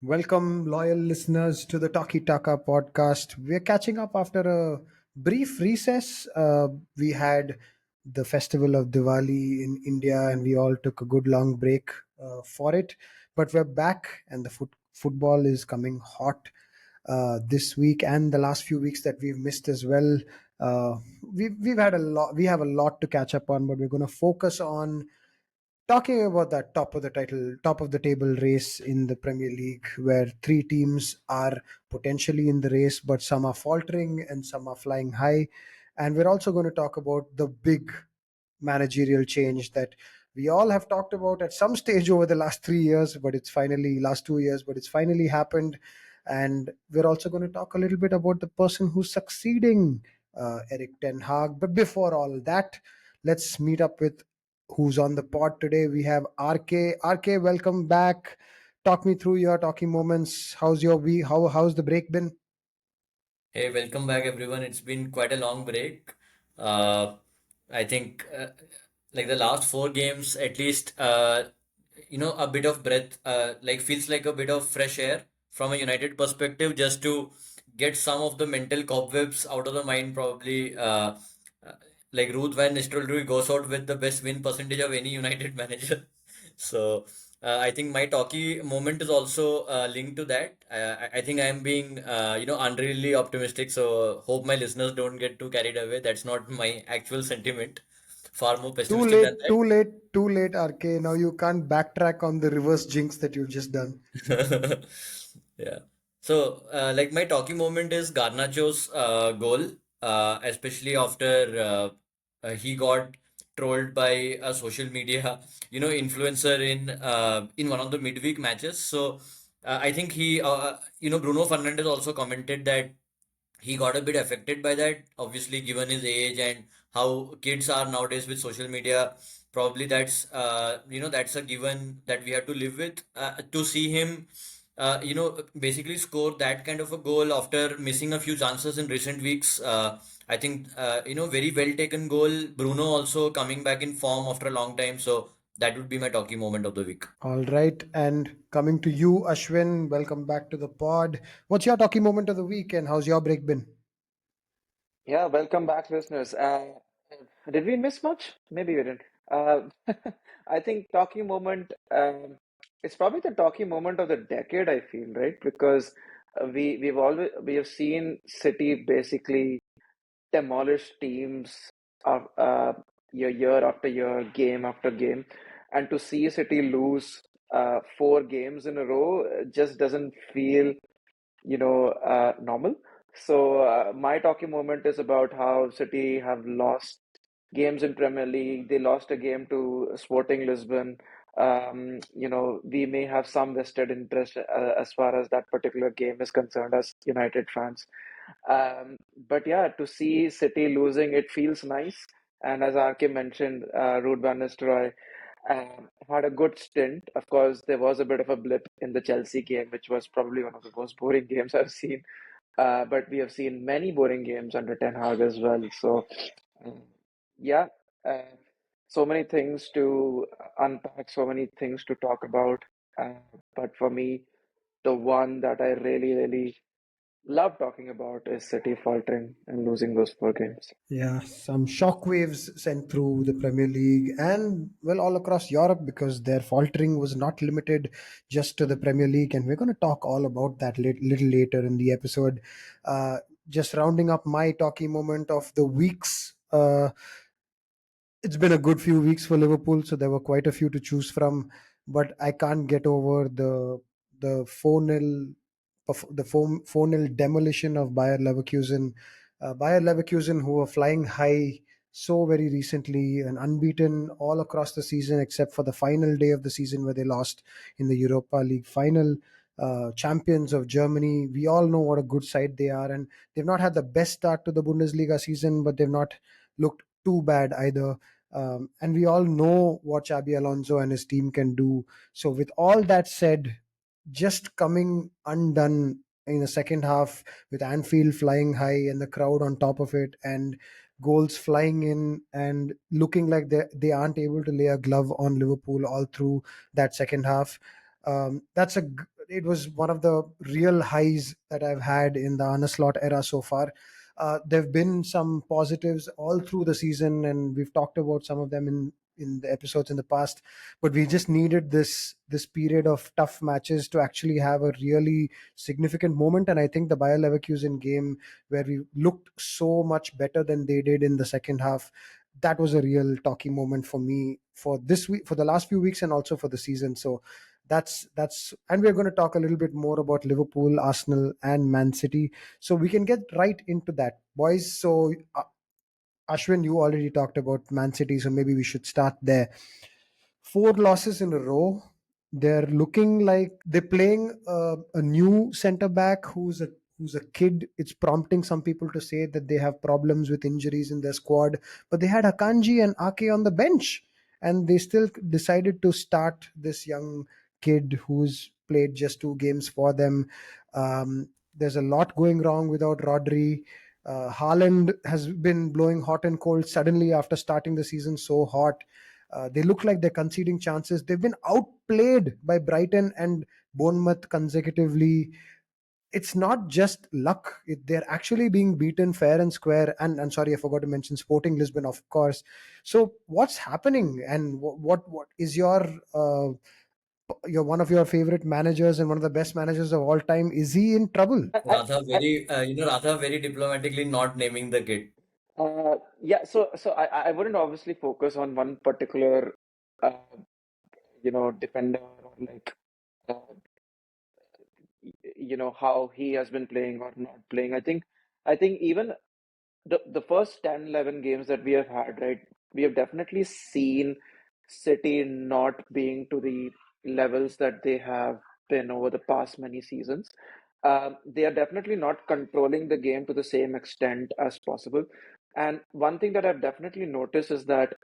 Welcome, loyal listeners, to the Talky Taka podcast. We're catching up after a brief recess. We had the festival of Diwali in India, and we all took a good long break for it. But we're back, and the football is coming hot this week and the last few weeks that we've missed as well. We've had a lot. We have a lot to catch up on, but we're going to focus on talking about that top of the table race in the Premier League, where three teams are potentially in the race, but some are faltering and some are flying high. And we're also going to talk about the big managerial change that we all have talked about at some stage over the last 3 years, but it's finally last 2 years, but it's finally happened. And we're also going to talk a little bit about the person who's succeeding Eric Ten Haag. But before all that, let's meet up with who's on the pod today. We have RK. RK, welcome back. Talk me through your talking moments. How's your week? How's the break been? Hey, welcome back, everyone. It's been quite a long break. Uh, I think like the last four games, at least, a bit of breath, like feels like a bit of fresh air from a United perspective, just to get some of the mental cobwebs out of the mind. Probably, uh, like Ruth Van Nistelrooy goes out with the best win percentage of any United manager. So. I think my talkie moment is also linked to that. I think I am being, unreally optimistic. So hope my listeners don't get too carried away. That's not my actual sentiment. Far more Too pessimistic than late, too late, too late, RK. Now you can't backtrack on the reverse jinx that you've just done. that. Yeah. So, like my talking moment is Garnacho's goal, especially after he got trolled by a social media, influencer in one of the midweek matches. So, I think Bruno Fernandes also commented that he got a bit affected by that, obviously, given his age and how kids are nowadays with social media. Probably that's a given that we have to live with. To see him, basically score that kind of a goal after missing a few chances in recent weeks. I think, very well taken goal. Bruno also coming back in form after a long time. So that would be my talking moment of the week. All right. And coming to you, Ashwin, welcome back to the pod. What's your talking moment of the week and how's your break been? Yeah, welcome back, listeners. Did we miss much? Maybe we didn't. Uh, I think talking moment, it's probably the talking moment of the decade, I feel, right? Because we have seen City basically demolish teams of year after year, game after game, and to see City lose four games in a row just doesn't feel normal. So my talking moment is about how City have lost games in Premier League. They lost a game to Sporting Lisbon. We may have some vested interest as far as that particular game is concerned as United fans. But yeah, to see City losing, it feels nice. And as RK mentioned, Ruud van Nistelrooy had a good stint. Of course, there was a bit of a blip in the Chelsea game, which was probably one of the most boring games I've seen. But we have seen many boring games under Ten Hag as well. So, uh, yeah, uh, so many things to unpack, so many things to talk about. Uh, but for me, the one that I really, really love talking about is City faltering and losing those four games. Yeah, some shockwaves sent through the Premier League and, well, all across Europe because their faltering was not limited just to the Premier League. And we're going to talk all about that little later in the episode. Just rounding up my talking moment of the weeks. It's been a good few weeks for Liverpool, so there were quite a few to choose from. But I can't get over the 4-0 the 4-0 demolition of Bayer Leverkusen. Bayer Leverkusen, who were flying high so very recently and unbeaten all across the season, except for the final day of the season where they lost in the Europa League final. Champions of Germany. We all know what a good side they are, and they've not had the best start to the Bundesliga season, but they've not looked too bad either. And we all know what Xabi Alonso and his team can do. So, with all that said, just coming undone in the second half with Anfield flying high and the crowd on top of it and goals flying in and looking like they aren't able to lay a glove on Liverpool all through that second half. That's a it was one of the real highs that I've had in the Arne Slot era so far. There have been some positives all through the season, and we've talked about some of them in the episodes in the past. But we just needed this period of tough matches to actually have a really significant moment. And I think the Bayer Leverkusen game, where we looked so much better than they did in the second half, that was a real talking moment for me for this week, for the last few weeks, and also for the season. So that's and we're going to talk a little bit more about Liverpool, Arsenal, and Man City, so we can get right into that, boys. So Ashwin, you already talked about Man City, so maybe we should start there. 4 losses in a row. They're looking like they're playing a new centre back who's a kid. It's prompting some people to say that they have problems with injuries in their squad, but they had Akanji and Ake on the bench, and they still decided to start this young kid who's played just 2 games for them. There's a lot going wrong without Rodri. Haaland has been blowing hot and cold suddenly after starting the season so hot. They look like they're conceding chances. They've been outplayed by Brighton and Bournemouth consecutively. It's not just luck. They're actually being beaten fair and square. And sorry, I forgot to mention Sporting Lisbon, of course. So what's happening? And what is your one of your favorite managers and one of the best managers of all time? Is he in trouble? Radha very, Radha very diplomatically not naming the kid. Yeah, so I wouldn't obviously focus on one particular uh, defender or like uh, how he has been playing or not playing. I think even the first 10, 11 games that we have had, right? We have definitely seen City not being to the levels that they have been over the past many seasons. They are definitely not controlling the game to the same extent as possible. And one thing that I've definitely noticed is that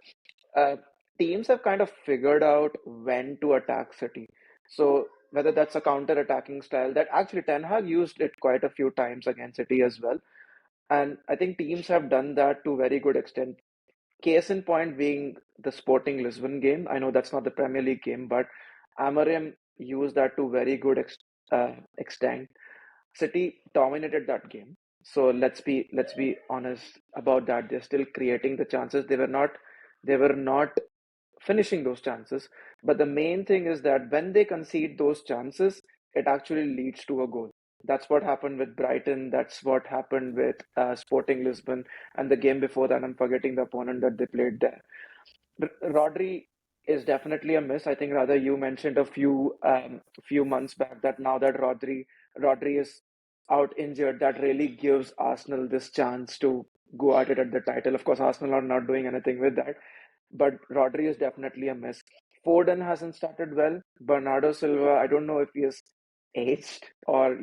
uh, teams have kind of figured out when to attack City. So whether that's a counter-attacking style that actually Ten Hag used it quite a few times against City as well, and I think teams have done that to very good extent. Case in point being the Sporting Lisbon game. I know that's not the Premier League game, but Amorim used that to very good extent. City dominated that game. So let's be honest about that. They're still creating the chances. They were not finishing those chances. But the main thing is that when they concede those chances, it actually leads to a goal. That's what happened with Brighton. That's what happened with Sporting Lisbon. And the game before that, I'm forgetting the opponent that they played there. Rodri is definitely a miss. I think rather you mentioned a few months back that now that Rodri is out injured, that really gives Arsenal this chance to go at it at the title. Of course, Arsenal are not doing anything with that, but Rodri is definitely a miss. Foden hasn't started well. Bernardo Silva, I don't know if he is aged or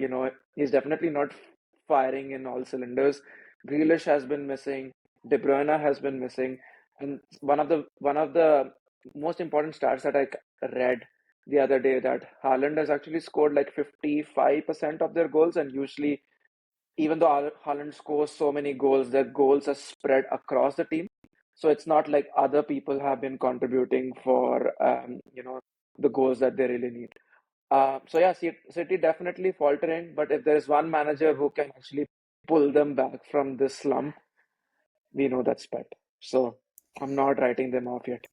he's definitely not firing in all cylinders. Grealish has been missing. De Bruyne has been missing. And one of the most important stats that read the other day that Haaland has actually scored like 55% of their goals, and usually, even though Haaland scores so many goals, their goals are spread across the team. So it's not like other people have been contributing for the goals that they really need. So yeah, City definitely faltering, but if there is one manager who can actually pull them back from this slump, we know that's Pep. So I'm not writing them off yet.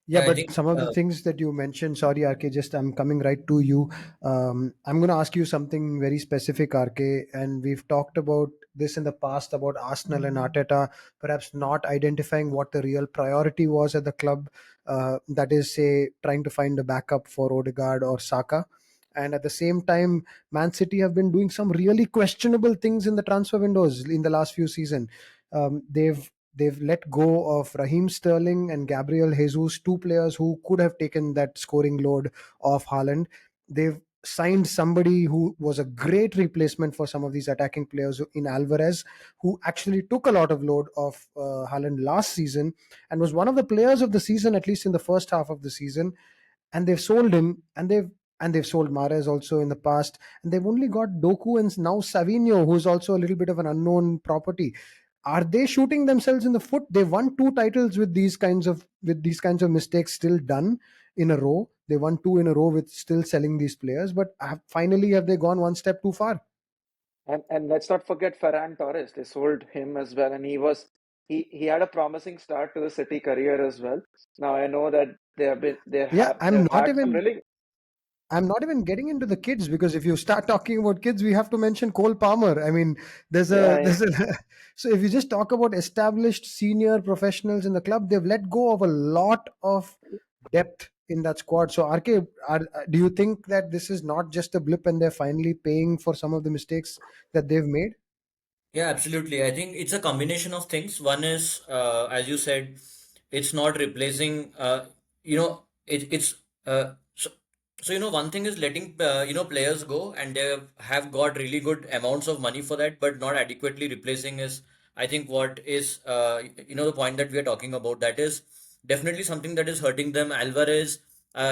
Yeah, Yeah, I but think some of the things that you mentioned, sorry, RK, just I'm coming right to you. I'm going to ask you something very specific, RK, and we've talked about this in the past about Arsenal and Arteta perhaps not identifying what the real priority was at the club. That is, say, trying to find a backup for Odegaard or Saka. And at the same time, Man City have been doing some really questionable things in the transfer windows in the last few seasons. They've let go of Raheem Sterling and Gabriel Jesus, 2 players who could have taken that scoring load off Haaland. They've signed somebody who was a great replacement for some of these attacking players in Alvarez, who actually took a lot of load off Haaland last season and was one of the players of the season, at least in the first half of the season. And they've sold him, and they've sold Mares also in the past, and they've only got Doku and now Savinho, who's also a little bit of an unknown property. Are they shooting themselves in the foot? They won 2 titles with these kinds of mistakes still done. in a row. They won two in a row with still selling these players, but finally have they gone one step too far? And let's not forget Ferran Torres. They sold him as well, and he had a promising start to the City career as well. Now I know that Yeah, they've had some really. I'm not even getting into the kids, because if you start talking about kids, we have to mention Cole Palmer. I mean, Yeah, yeah. there's a so if you just talk about established senior professionals in the club, they've let go of a lot of depth in that squad. So, RK, do you think that this is not just a blip and they're finally paying for some of the mistakes that they've made? Yeah, absolutely. I think it's a combination of things. One is, as you said, it's not replacing, it's, one thing is letting, players go, and they have got really good amounts of money for that, but not adequately replacing is, I think, what is, the point that we are talking about. That is definitely something that is hurting them. Alvarez,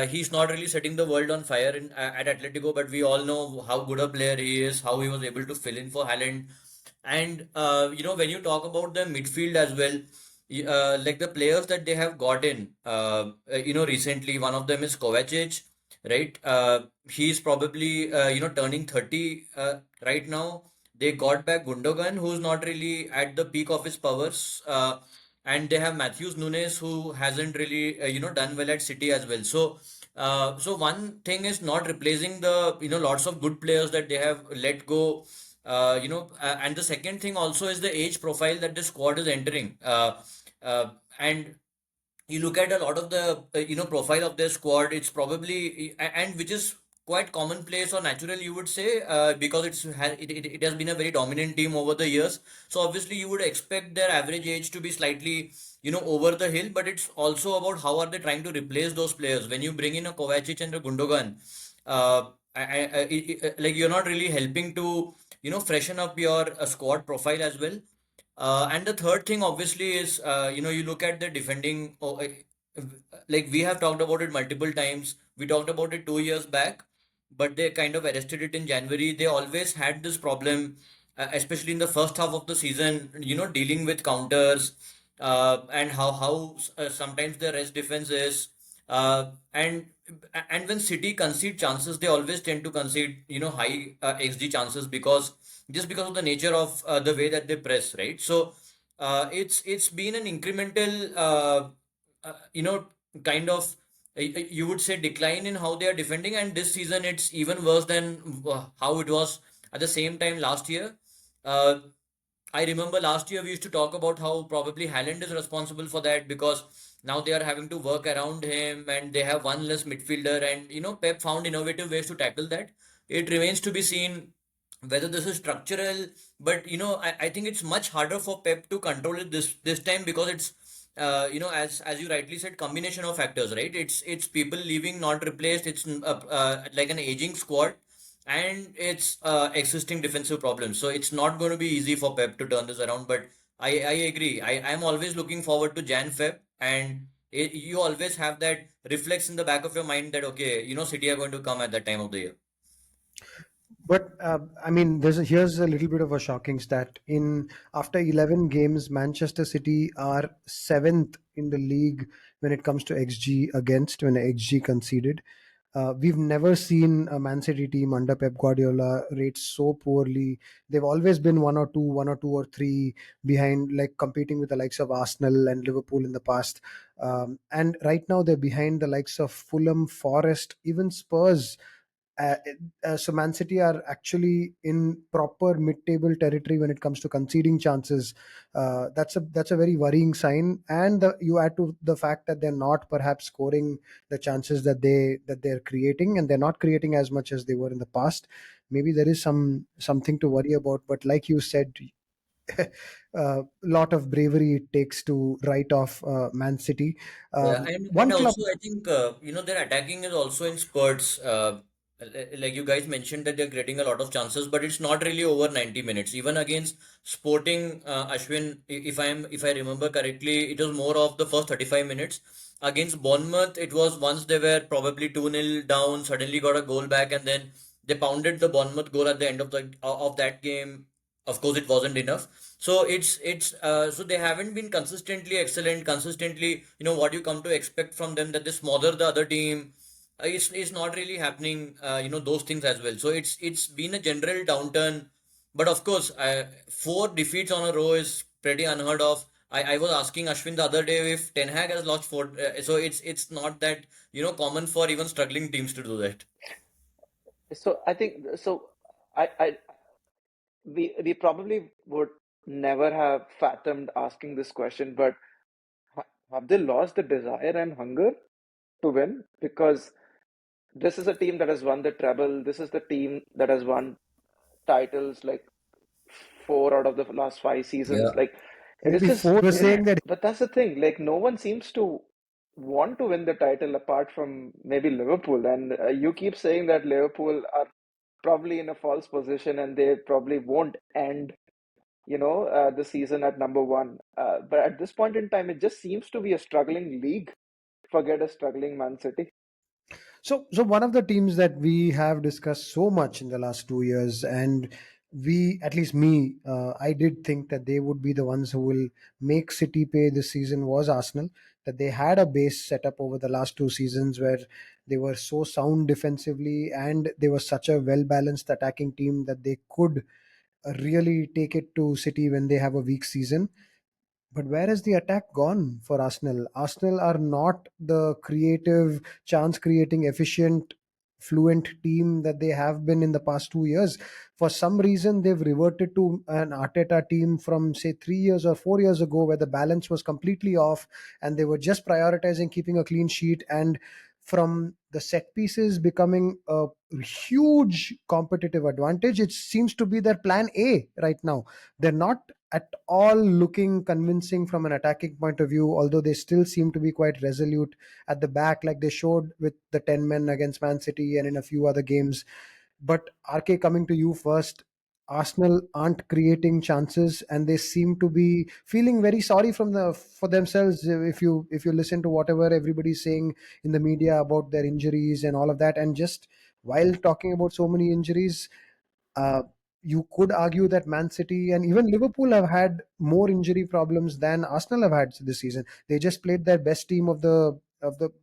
he's not really setting the world on fire at Atletico, but we all know how good a player he is, how he was able to fill in for Haaland. And when you talk about the midfield as well, like the players that they have gotten, recently, one of them is Kovacic, right? He's probably turning 30 right now. They got back Gundogan, who's not really at the peak of his powers, and they have Matthews Nunes, who hasn't really done well at City as well. So one thing is not replacing the lots of good players that they have let go, and the second thing also is the age profile that the squad is entering. And you look at a lot of the profile of their squad, it's probably and which is quite commonplace or natural, you would say, because it has been a very dominant team over the years. So obviously you would expect their average age to be slightly over the hill, but it's also about how are they trying to replace those players. When you bring in a Kovacic and a Gundogan, like, you're not really helping to freshen up your squad profile as well. And the third thing obviously is, you look at the defending. Like we have talked about it multiple times. We talked about it 2 years back, but they kind of arrested it in January. They always had this problem, especially in the first half of the season, dealing with counters, and how sometimes the rest defense is. And when City concede chances, they always tend to concede, high XG chances, because of the nature of the way that they press, right? So it's been an incremental, you know, kind of, you would say, decline in how they are defending, and this season it's even worse than how it was at the same time last year. Uh, I remember last year we used to talk about how probably Haaland is responsible for that, because now they are having to work around him and they have one less midfielder, and Pep found innovative ways to tackle that. It remains to be seen whether this is structural, but I think it's much harder for Pep to control it this time, because it's as you rightly said, combination of factors, right? It's people leaving not replaced, it's like an aging squad, and it's existing defensive problems. So it's not going to be easy for Pep to turn this around. But I agree. I'm always looking forward to Jan Feb, and you always have that reflex in the back of your mind that, okay, City are going to come at that time of the year. But I mean, here's a little bit of a shocking stat. In After 11 games, Manchester City are seventh in the league when it comes to XG against, when XG conceded. We've never seen a Man City team under Pep Guardiola rate so poorly. They've always been one or two or three behind, like competing with the likes of Arsenal and Liverpool in the past. And right now they're behind the likes of Fulham, Forest, even Spurs. uh, so Man City are actually in proper mid-table territory when it comes to conceding chances. That's a very worrying sign, and you add to the fact that they're not perhaps scoring the chances that they're creating, and they're not creating as much as they were in the past. Maybe there is something to worry about, but like you said, a lot of bravery it takes to write off Man City. Yeah, and One club. also I think their attacking is also in spurts. Like you guys mentioned that they're getting a lot of chances, but it's not really over 90 minutes. Even against Sporting, Ashwin, if I remember correctly, it was more of the first 35 minutes. Against Bournemouth, it was once they were probably 2-0 down, suddenly got a goal back, and then they pounded the Bournemouth goal at the end of that game. of course it wasn't enough. So it's so they haven't been consistently excellent, consistently, what you come to expect from them, that they smother the other team. It's not really happening, those things as well. So it's been a general downturn. But of course, four defeats on a row is pretty unheard of. I was asking Ashwin the other day if Ten Hag has lost four, so it's not that common for even struggling teams to do that. So I think so. I we probably would never have fathomed asking this question, but have they lost the desire and hunger to win? Because this is a team that has won the treble. This is the team that has won titles like four out of the last five seasons. Yeah. Like it is Maybe just four was it, saying that. but that's the thing. Like no one seems to want to win the title apart from maybe Liverpool. And you keep saying that Liverpool are probably in a false position and they probably won't end, the season at number one. But at this point in time, it just seems to be a struggling league. Forget a struggling Man City. So one of the teams that we have discussed so much in the last 2 years, and we, at least me, I did think that they would be the ones who will make City pay this season, was Arsenal. That they had a base set up over the last 2 seasons where they were so sound defensively and they were such a well balanced attacking team that they could really take it to City when they have a weak season. But where has the attack gone for Arsenal? Arsenal are not the creative, chance creating, efficient, fluent team that they have been in the past 2 years. For some reason, they've reverted to an Arteta team from, say, 3 years or 4 years ago, where the balance was completely off and they were just prioritizing keeping a clean sheet, and from the set pieces becoming a huge competitive advantage. It seems to be their plan A right now. They're not at all looking convincing from an attacking point of view, although they still seem to be quite resolute at the back, like they showed with the 10 men against Man City and in a few other games. But RK, coming to you first, Arsenal aren't creating chances and they seem to be feeling very sorry for themselves. If you listen to whatever everybody's saying in the media about their injuries and all of that, and just while talking about so many injuries, uh, you could argue that Man City and even Liverpool have had more injury problems than Arsenal have had this season. They just played their best team of the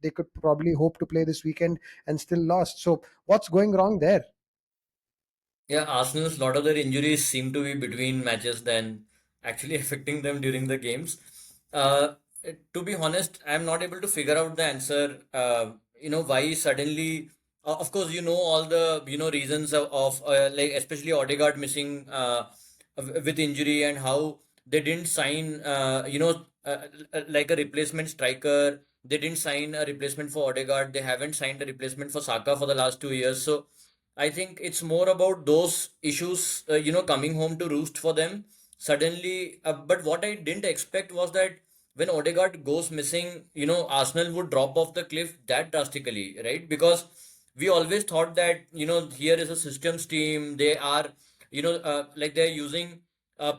they could probably hope to play this weekend and still lost. So what's going wrong there? Yeah, Arsenal's lot of their injuries seem to be between matches than actually affecting them during the games. Uh, to be honest, I'm not able to figure out the answer. Why suddenly, of course, all the, reasons of like, especially Odegaard missing with injury, and how they didn't sign, like a replacement striker. They didn't sign a replacement for Odegaard. They haven't signed a replacement for Saka for the last 2 years. So, I think it's more about those issues, coming home to roost for them suddenly. But what I didn't expect was that when Odegaard goes missing, Arsenal would drop off the cliff that drastically, right? Because we always thought that, here is a systems team. They are, like they're using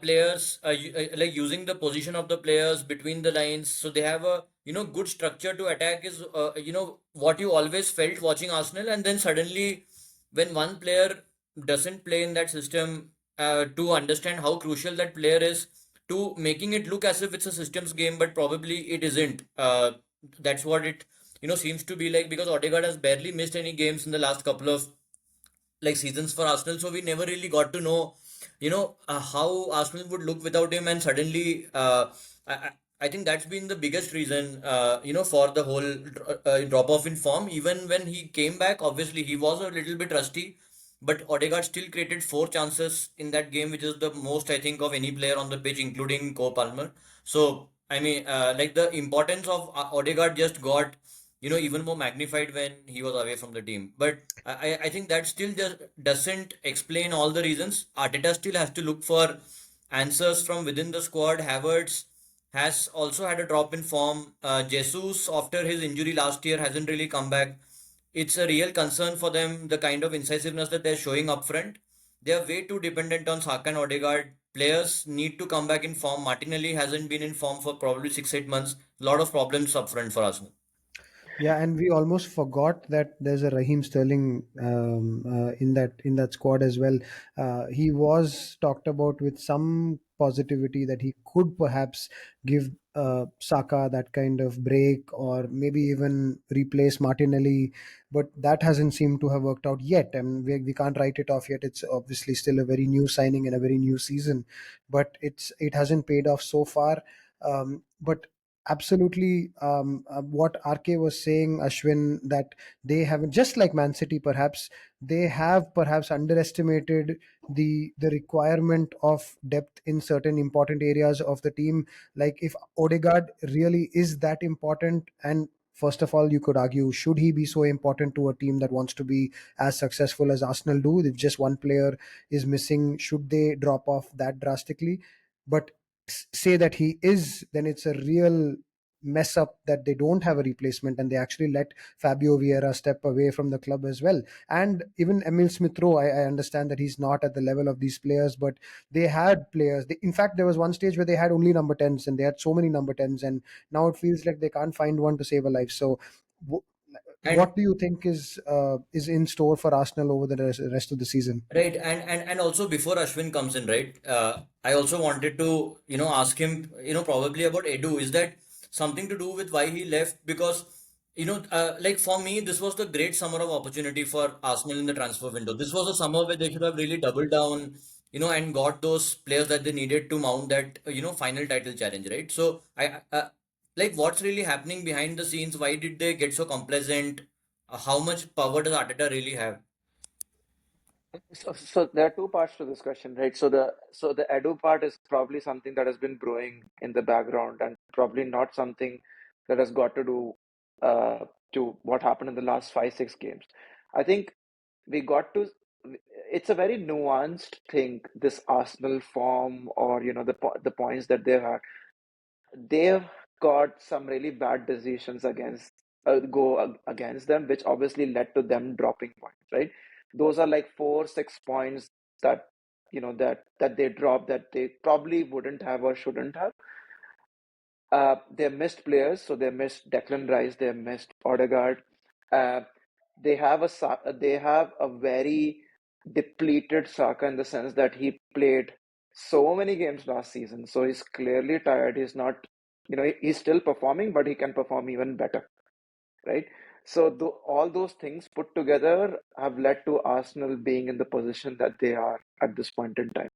players, like using the position of the players between the lines. So they have a, good structure to attack is, what you always felt watching Arsenal. And then suddenly, when one player doesn't play in that system, to understand how crucial that player is to making it look as if it's a systems game, but probably it isn't. That's what it seems to be like, because Odegaard has barely missed any games in the last couple of like seasons for Arsenal, so we never really got to know, how Arsenal would look without him, and suddenly, I, I I think that's been the biggest reason, for the whole drop off in form. Even when he came back, obviously he was a little bit rusty, but Odegaard still created four chances in that game, which is the most I think of any player on the pitch, including Cole Palmer. So I mean, like the importance of Odegaard just got even more magnified when he was away from the team. But I think that still just doesn't explain all the reasons. Arteta still has to look for answers from within the squad. Havertz has also had a drop in form. Jesus, after his injury last year, hasn't really come back. It's a real concern for them, the kind of incisiveness that they're showing up front. They are way too dependent on Saka and Odegaard. Players need to come back in form. Martinelli hasn't been in form for probably 6, 8 months. A lot of problems up front for Arsenal. Yeah, and we almost forgot that there's a Raheem Sterling in that squad as well. He was talked about with some positivity that he could perhaps give Saka that kind of break, or maybe even replace Martinelli, but that hasn't seemed to have worked out yet. And we can't write it off yet. It's obviously still a very new signing and a very new season, but it hasn't paid off so far. But absolutely, what RK was saying, Ashwin, that they have, just like Man City, perhaps they have perhaps underestimated the requirement of depth in certain important areas of the team. Like if Odegaard really is that important, and first of all, you could argue, should he be so important to a team that wants to be as successful as Arsenal do? If just one player is missing, should they drop off that drastically? But say that he is, then it's a real mess up that they don't have a replacement, and they actually let Fabio Vieira step away from the club as well. And even Emil Smith Rowe, I understand that he's not at the level of these players, but they had players. In fact, there was one stage where they had only number 10s, and they had so many number 10s, and now it feels like they can't find one to save a life. So, w- And what do you think is in store for Arsenal over the rest of the season? right, and also before Ashwin comes in, right? I also wanted to, ask him, probably about Edu. Is that something to do with why he left? Because, like for me, this was the great summer of opportunity for Arsenal in the transfer window. This was a summer where they should have really doubled down, and got those players that they needed to mount that, final title challenge, right? So like, what's really happening behind the scenes? Why did they get so complacent? How much power does Arteta really have? So there are two parts to this question, right? So the Edu part is probably something that has been brewing in the background and probably not something that has got to do uh, to what happened in the last 5, 6 games. I think we got to. It's a very nuanced thing. This Arsenal form, or the points that they've got some really bad decisions against them, which obviously led to them dropping points, right? Those are like 4, 6 points that that they dropped that they probably wouldn't have or shouldn't have. They missed players, so they missed Declan Rice, they missed Odegaard. Uh, they have a very depleted Saka in the sense that he played so many games last season, so he's clearly tired. He's not, he's still performing, but he can perform even better, right? So all those things put together have led to Arsenal being in the position that they are at this point in time.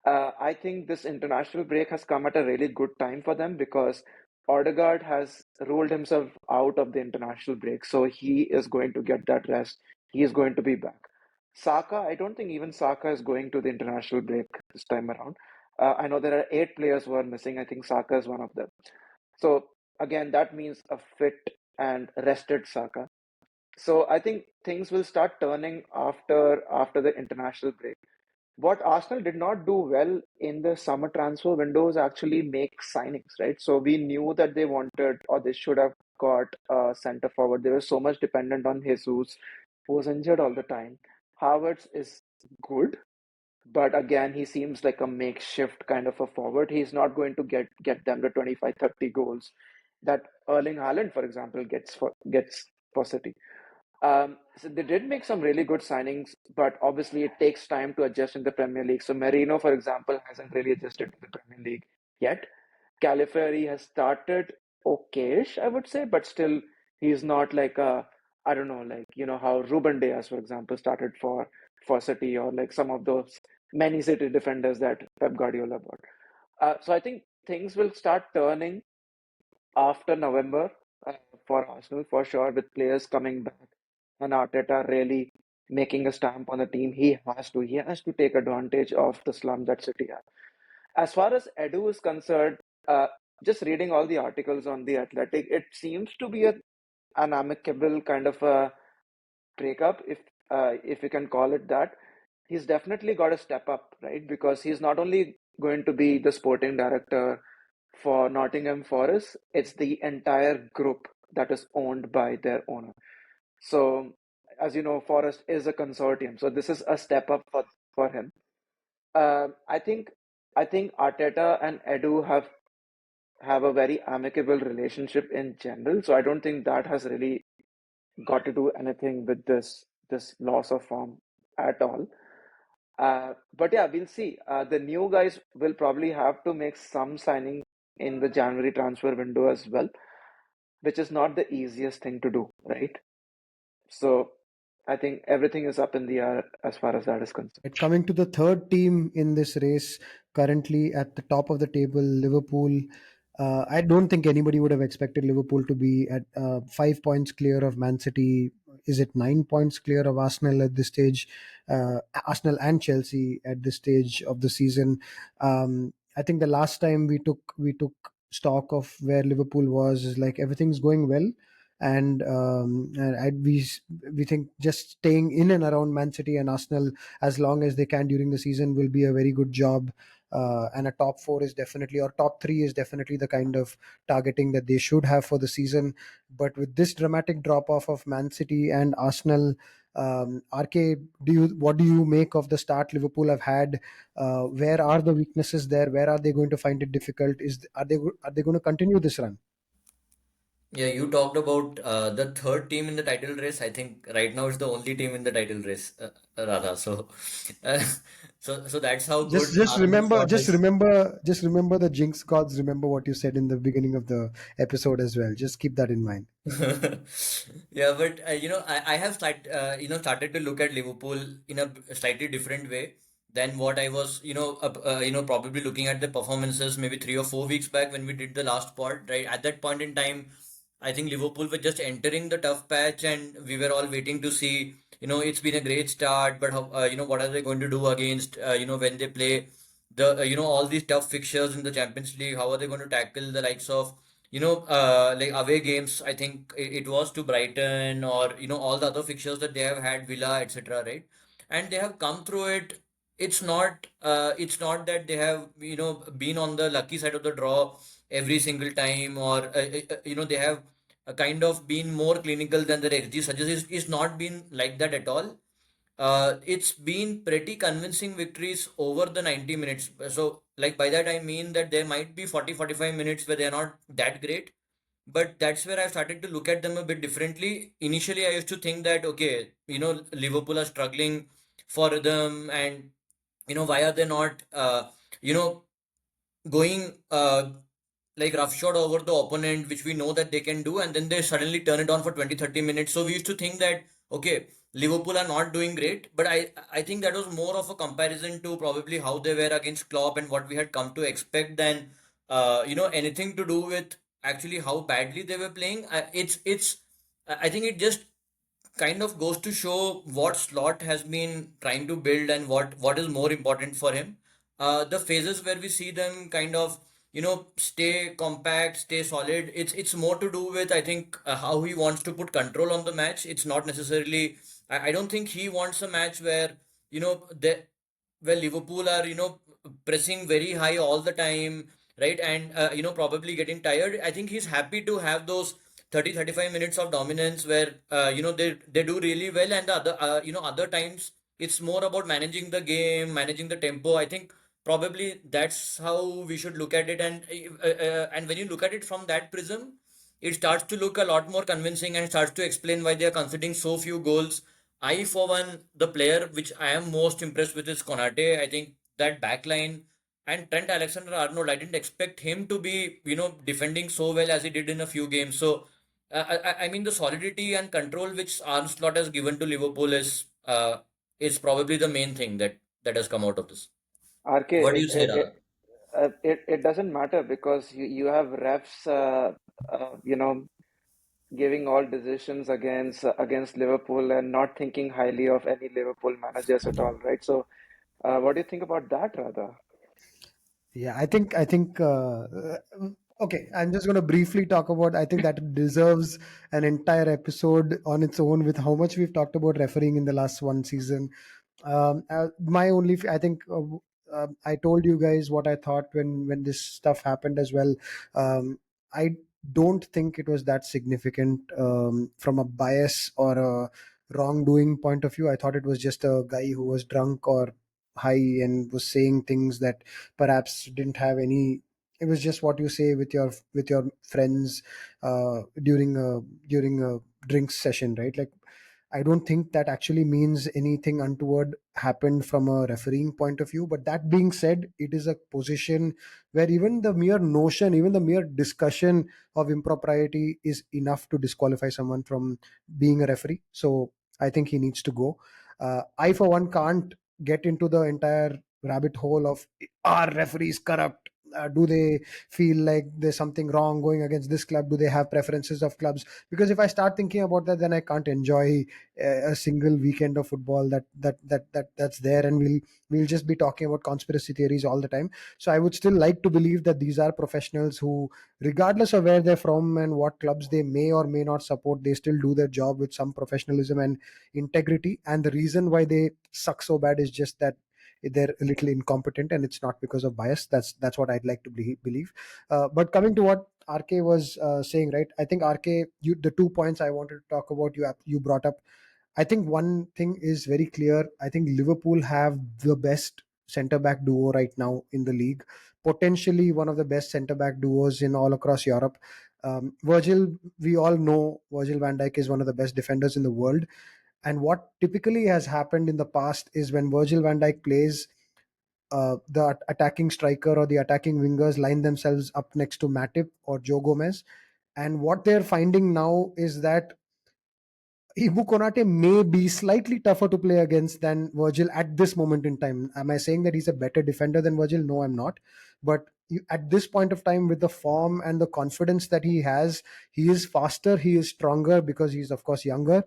I think this international break has come at a really good time for them because Odegaard has ruled himself out of the international break, so he is going to get that rest. He is going to be back. Saka, I don't think even Saka is going to the international break this time around. I know there are 8 players who are missing. I think Saka is one of them. So again, that means a fit and rested Saka. So I think things will start turning after the international break. What Arsenal did not do well in the summer transfer window is actually make signings, right? So we knew that they wanted or they should have got a center forward. They were so much dependent on Jesus, who was injured all the time. Havertz is good, but again, he seems like a makeshift kind of a forward. He's not going to get them the 25, 30 goals that Erling Haaland, for example, gets for City. So they did make some really good signings, but obviously it takes time to adjust in the Premier League. So Merino, for example, hasn't really adjusted to the Premier League yet. Califieri has started okayish, I would say, but still he's not like I don't know, like how Ruben Dias, for example, started for City, or like some of those many City defenders that Pep Guardiola bought. So I think things will start turning after November uh, for Arsenal for sure, with players coming back and Arteta really making a stamp on the team. He has to take advantage of the slump that City have. As far as Edu is concerned, uh, just reading all the articles on the Athletic, it seems to be an amicable kind of a breakup, if you can call it that. He's definitely got to step up, right? Because he's not only going to be the sporting director for Nottingham Forest, it's the entire group that is owned by their owner. So, as you know, Forest is a consortium, so this is a step up for him. I think Arteta and Edu have have a very amicable relationship in general. So I don't think that has really got to do anything with this loss of form at all. But yeah, we'll see. The new guys will probably have to make some signing in the January transfer window as well, which is not the easiest thing to do, right? So I think everything is up in the air as far as that is concerned. Right, coming to the third team in this race, currently at the top of the table, Liverpool. I don't think anybody would have expected Liverpool to be at 5 points clear of Man City. Is it 9 points clear of Arsenal at this stage? Arsenal and Chelsea at this stage of the season. I think the last time we took stock of where Liverpool was is like everything's going well, and we think just staying in and around Man City and Arsenal as long as they can during the season will be a very good job. And a top four is definitely, or top three is definitely the kind of targeting that they should have for the season. But with this dramatic drop off of Man City and Arsenal, RK, what do you make of the start Liverpool have had? Where are the weaknesses there? Where are they going to find it difficult? Are they going to continue this run? Yeah, you talked about the third team in the title race. I think right now it's the only team in the title race, Radha. So, uh, so that's how Just good just Arne remember Slot just is. remember just remember the jinx gods. Remember what you said in the beginning of the episode as well. Just keep that in mind. Yeah, but I have started to look at Liverpool in a slightly different way than what I was probably looking at the performances maybe 3 or 4 weeks back when we did the last pod, right? At that point in time, I think Liverpool were just entering the tough patch, and we were all waiting to see. It's been a great start, but how, what are they going to do against when they play the all these tough fixtures in the Champions League? How are they going to tackle the likes of like away games? I think it was to Brighton, or all the other fixtures that they have had, Villa, etc., right? And they have come through it. It's not that they have been on the lucky side of the draw every single time, or they have kind of been more clinical than their XG suggests. It's not been like that at all. It's been pretty convincing victories over the 90 minutes. So, like, by that I mean that there might be 40-45 minutes where they're not that great, but that's where I started to look at them a bit differently. Initially, I used to think that, okay, Liverpool are struggling for rhythm, and why are they not, you know, going like roughshod over the opponent, which we know that they can do, and then they suddenly turn it on for 20-30 minutes. So we used to think that, okay, Liverpool are not doing great, but I think that was more of a comparison to probably how they were against Klopp and what we had come to expect than anything to do with actually how badly they were playing. I think it just kind of goes to show what Slot has been trying to build, and what is more important for him. The phases where we see them kind of stay compact, stay solid. It's more to do with, I think, how he wants to put control on the match. It's not necessarily. I don't think he wants a match where the where Liverpool are pressing very high all the time, right? And probably getting tired. I think he's happy to have those 30-35 minutes of dominance where they do really well, and the other other times it's more about managing the game, managing the tempo. I think probably that's how we should look at it, and when you look at it from that prism, it starts to look a lot more convincing and starts to explain why they are conceding so few goals. I, for one, the player which I am most impressed with is Konate. I think that backline and Trent Alexander-Arnold, I didn't expect him to be, defending so well as he did in a few games. So, I mean, the solidity and control which Arne Slot has given to Liverpool is probably the main thing that has come out of this. RK, What do you say, Radha? it doesn't matter because you have refs, giving all decisions against Liverpool and not thinking highly of any Liverpool managers at all, right? So, what do you think about that, Radha? Yeah, I think okay, I'm just going to briefly talk about, I think that deserves an entire episode on its own with how much we've talked about refereeing in the last one season. My only I think I told you guys what I thought when this stuff happened as well. I don't think it was that significant from a bias or a wrongdoing point of view. I thought it was just a guy who was drunk or high and was saying things that perhaps didn't have any it was just what you say with your friends during a drinks session, right? Like, I don't think that actually means anything untoward happened from a refereeing point of view. But that being said, it is a position where even the mere notion, even the mere discussion of impropriety is enough to disqualify someone from being a referee. So I think he needs to go. I, for one, can't get into the entire rabbit hole of, are referees corrupt? Do they feel like there's something wrong going against this club? Do they have preferences of clubs? Because if I start thinking about that, then I can't enjoy a single weekend of football that's there, and we'll just be talking about conspiracy theories all the time. So I would still like to believe that these are professionals who, regardless of where they're from and what clubs they may or may not support, they still do their job with some professionalism and integrity. And the reason why they suck so bad is just that they're a little incompetent, and it's not because of bias. That's what I'd like to believe. But coming to what RK was saying, right? I think RK, the 2 points I wanted to talk about, you brought up. I think one thing is very clear. I think Liverpool have the best centre back duo right now in the league, potentially one of the best centre back duos in all across Europe. Virgil, we all know Virgil van Dijk is one of the best defenders in the world. And what typically has happened in the past is when Virgil van Dijk plays, the attacking striker or the attacking wingers line themselves up next to Matip or Joe Gomez. And what they're finding now is that Ibu Konate may be slightly tougher to play against than Virgil at this moment in time. Am I saying that he's a better defender than Virgil? No, I'm not. But at this point of time, with the form and the confidence that he has, he is faster, he is stronger because he's, of course, younger.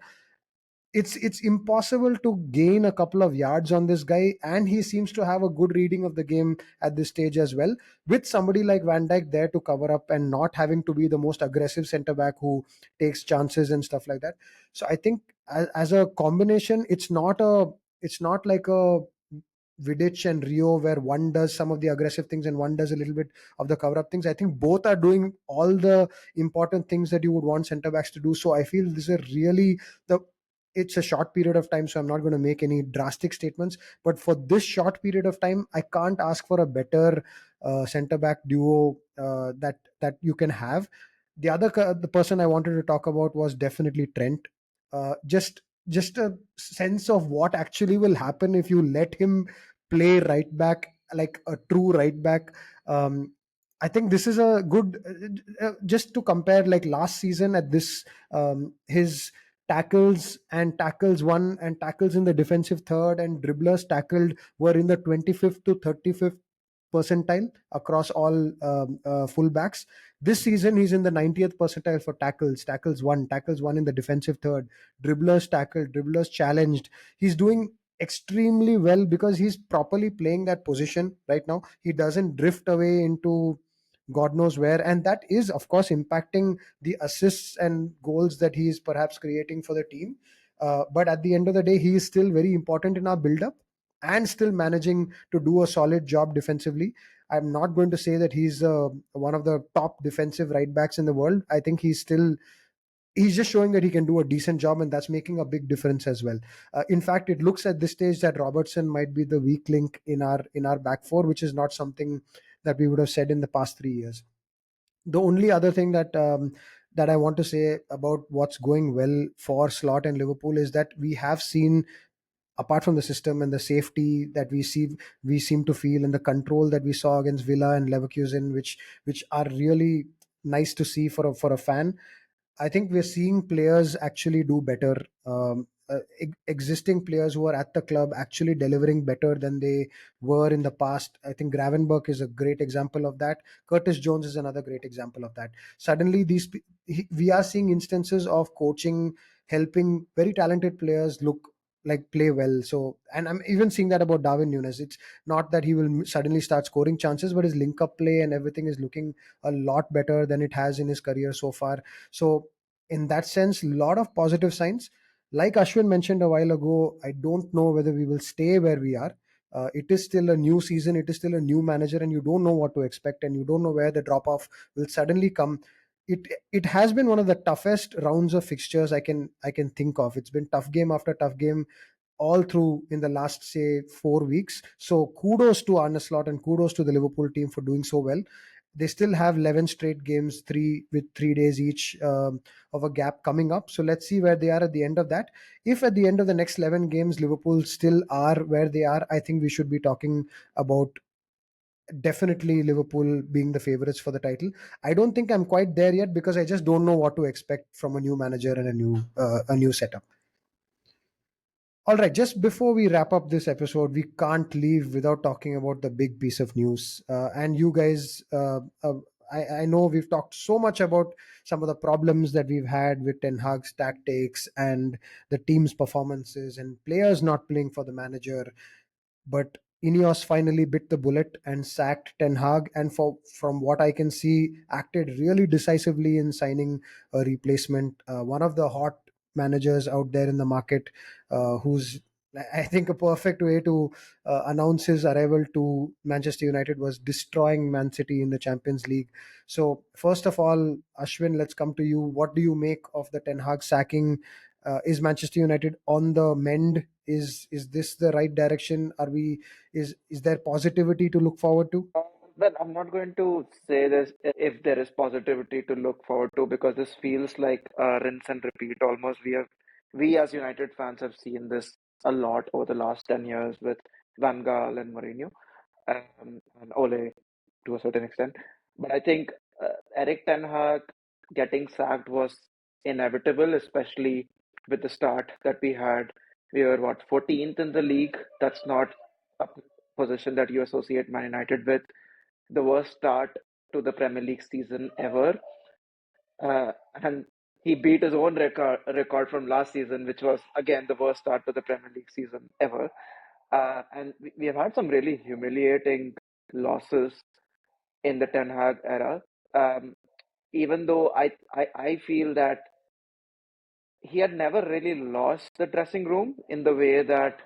It's impossible to gain a couple of yards on this guy, and he seems to have a good reading of the game at this stage as well, with somebody like Van Dijk there to cover up and not having to be the most aggressive center back who takes chances and stuff like that. So I think as a combination, it's not like a Vidic and Rio, where one does some of the aggressive things and one does a little bit of the cover up things. I think both are doing all the important things that you would want center backs to do. So I feel this is really the it's a short period of time, so I'm not going to make any drastic statements. But for this short period of time, I can't ask for a better center back duo that you can have. The person I wanted to talk about was definitely Trent. Just a sense of what actually will happen if you let him play right back, like a true right back. I think this is a good, just to compare, like last season at this, his tackles won and tackles in the defensive third and dribblers tackled were in the 25th to 35th percentile across all fullbacks. This season, he's in the 90th percentile for tackles won in the defensive third, dribblers tackled, dribblers challenged. He's doing extremely well because he's properly playing that position right now. He doesn't drift away into God knows where, and that is, of course, impacting the assists and goals that he is perhaps creating for the team. But at the end of the day, he is still very important in our build up and still managing to do a solid job defensively. I'm not going to say that he's one of the top defensive right backs in the world. I think he's just showing that he can do a decent job, and that's making a big difference as well. In fact, it looks at this stage that Robertson might be the weak link in our back four, which is not something that we would have said in the past 3 years. The only other thing that I want to say about what's going well for Slot and Liverpool is that we have seen, apart from the system and the safety that we seem to feel, and the control that we saw against Villa and Leverkusen, which are really nice to see for a fan. I think we're seeing players actually do better. Existing players who are at the club actually delivering better than they were in the past. I think Gravenberg is a great example of that. Curtis Jones is another great example of that. Suddenly, we are seeing instances of coaching helping very talented players look like play well. So, and I'm even seeing that about Darwin Nunes. It's not that he will suddenly start scoring chances, but his link up play and everything is looking a lot better than it has in his career so far. So in that sense, a lot of positive signs. Like Ashwin mentioned a while ago, I don't know whether we will stay where we are. It is still a new season, it is still a new manager, and you don't know what to expect, and you don't know where the drop off will suddenly come. It has been one of the toughest rounds of fixtures I can think of. It's been tough game after tough game all through in the last, say, 4 weeks. So kudos to Arne Slot and kudos to the Liverpool team for doing so well. They still have 11 straight games, 3 days each, of a gap coming up. So let's see where they are at the end of that. If at the end of the next 11 games Liverpool still are where they are, I think we should be talking about definitely Liverpool being the favorites for the title. I don't think I'm quite there yet because I just don't know what to expect from a new manager and a new setup. All right, just before we wrap up this episode, we can't leave without talking about the big piece of news. And you guys, I know we've talked so much about some of the problems that we've had with Ten Hag's tactics and the team's performances and players not playing for the manager, but Ineos finally bit the bullet and sacked Ten Hag, and from what I can see, acted really decisively in signing a replacement. One of the hot managers out there in the market, who's I think a perfect way to announce his arrival to Manchester United was destroying Man City in the Champions League. So, first of all, Ashwin, let's come to you. What do you make of the Ten Hag sacking? Is Manchester United on the mend? Is this the right direction? Are we is there positivity to look forward to? Well, I'm not going to say this if there is positivity to look forward to because this feels like rinse and repeat almost. We as United fans have seen this a lot over the last 10 years with Van Gaal and Mourinho, and Ole to a certain extent. But I think Eric Ten Hag getting sacked was inevitable, especially with the start that we had. We were what 14th in the league. That's not a position that you associate Man United with. The worst start to the Premier League season ever. And he beat his own record from last season, which was again the worst start to the Premier League season ever. And we have had some really humiliating losses in the Ten Hag era. Um, Even though I feel that he had never really lost the dressing room in the way that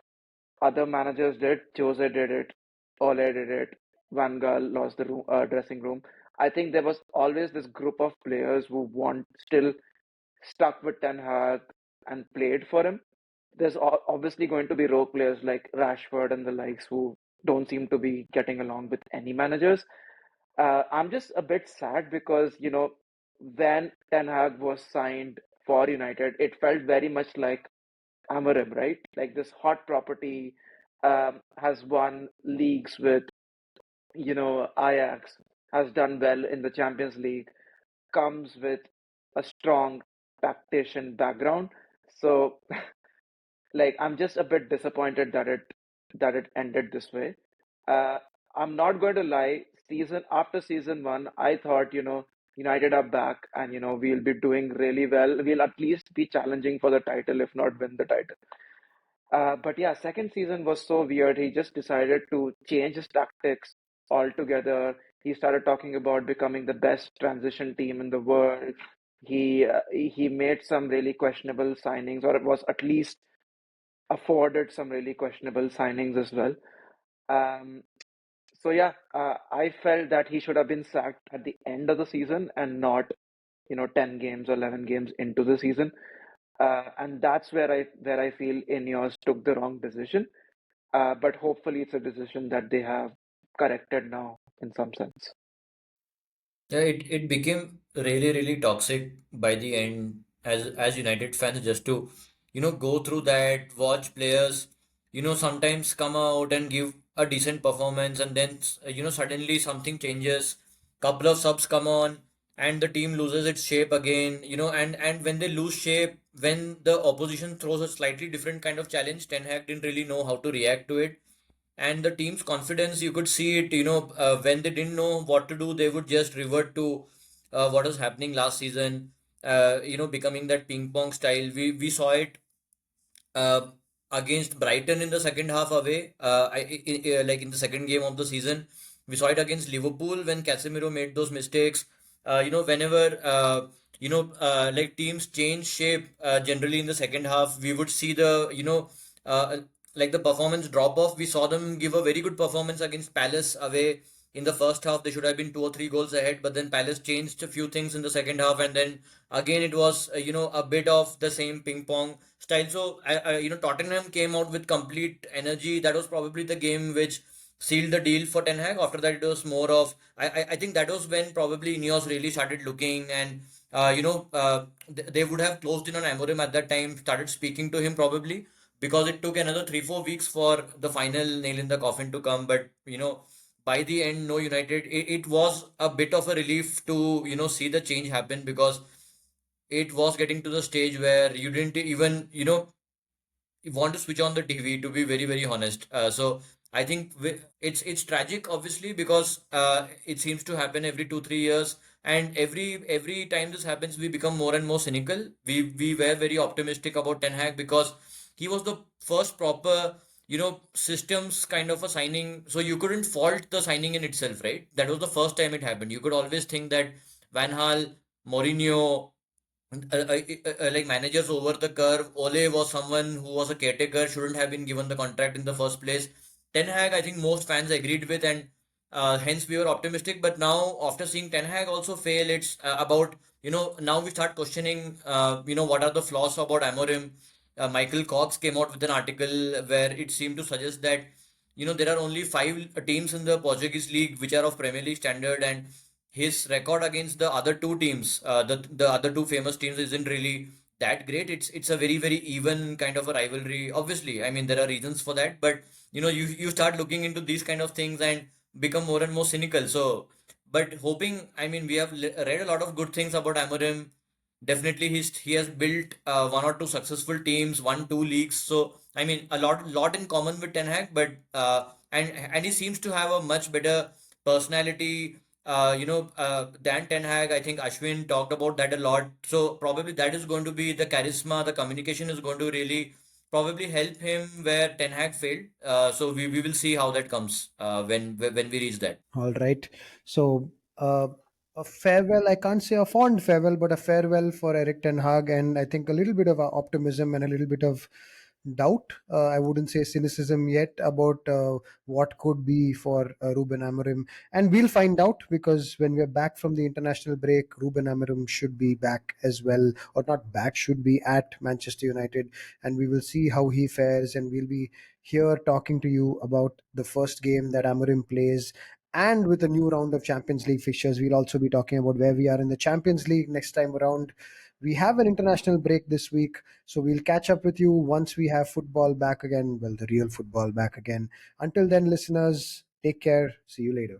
other managers did. Jose did it, Ole did it, Van Gaal lost the dressing room. I think there was always this group of players who want still stuck with Ten Hag and played for him. There's obviously going to be rogue players like Rashford and the likes who don't seem to be getting along with any managers. I'm just a bit sad because, when Ten Hag was signed for United, it felt very much like Amorim, right? Like this hot property, has won leagues with, Ajax, has done well in the Champions League, comes with a strong tactician background. So, like, I'm just a bit disappointed that it ended this way. Uh, I'm not going to lie. Season after season one, I thought, United are back and we'll be doing really well. We'll at least be challenging for the title, if not win the title. But yeah, second season was so weird. He just decided to change his tactics altogether. He started talking about becoming the best transition team in the world. He made some really questionable signings, or it was at least afforded some really questionable signings as well. Um, so yeah, I felt that he should have been sacked at the end of the season and not, 10 games or 11 games into the season. And that's where I feel Ineos took the wrong decision. But hopefully it's a decision that they have corrected now in some sense. Yeah, it became really, really toxic by the end as United fans just to, go through that, watch players, sometimes come out and give a decent performance and then, suddenly something changes, couple of subs come on and the team loses its shape again, and when they lose shape, when the opposition throws a slightly different kind of challenge, Ten Hag didn't really know how to react to it, and the team's confidence, you could see it, when they didn't know what to do, they would just revert to what was happening last season, becoming that ping pong style. We saw it uh, against Brighton in the second half away, like in the second game of the season. We saw it against Liverpool when Casemiro made those mistakes. Whenever like teams change shape, generally in the second half, we would see the like the performance drop off. We saw them give a very good performance against Palace away. In the first half, they should have been 2 or 3 goals ahead, but then Palace changed a few things in the second half, and then again it was a bit of the same ping pong style. So Tottenham came out with complete energy. That was probably the game which sealed the deal for Ten Hag. After that, it was more of I think that was when probably Ineos really started looking, and they would have closed in on Amorim at that time, started speaking to him probably, because it took another 3-4 weeks for the final nail in the coffin to come. But by the end, no United. It was a bit of a relief to see the change happen, because it was getting to the stage where you didn't even want to switch on the TV, to be very very honest. So I think it's tragic, obviously, because it seems to happen every 2-3 years, and every time this happens, we become more and more cynical. We were very optimistic about Ten Hag because he was the first proper systems kind of a signing. So you couldn't fault the signing in itself, right? That was the first time it happened. You could always think that Van Hal, Mourinho, like managers over the curve. Ole was someone who was a caretaker, shouldn't have been given the contract in the first place. Ten Hag, I think most fans agreed with, and hence we were optimistic. But now, after seeing Ten Hag also fail, it's about now we start questioning what are the flaws about Amorim. Michael Cox came out with an article where it seemed to suggest that there are only five teams in the Portuguese league which are of Premier League standard, and his record against the other two teams, the other two famous teams, isn't really that great. It's a very very even kind of a rivalry. Obviously, I mean there are reasons for that, but you start looking into these kind of things and become more and more cynical. So, but hoping, I mean we have read a lot of good things about Amorim. Definitely, he has built one or two successful teams, won two leagues. So I mean a lot in common with Ten Hag, but and he seems to have a much better personality than Ten Hag. I think Ashwin talked about that a lot. So probably that is going to be the charisma, the communication is going to really probably help him where Ten Hag failed. So we will see how that comes when we reach that. All right. So, a farewell, I can't say a fond farewell, but a farewell for Eric Ten Hag, and I think a little bit of optimism and a little bit of doubt. I wouldn't say cynicism yet about what could be for Ruben Amorim. And we'll find out, because when we're back from the international break, Ruben Amorim should be back as well, or not back, should be at Manchester United. And we will see how he fares, and we'll be here talking to you about the first game that Amorim plays. And with a new round of Champions League fixtures, we'll also be talking about where we are in the Champions League next time around. We have an international break this week, so we'll catch up with you once we have football back again. Well, the real football back again. Until then, listeners, take care. See you later.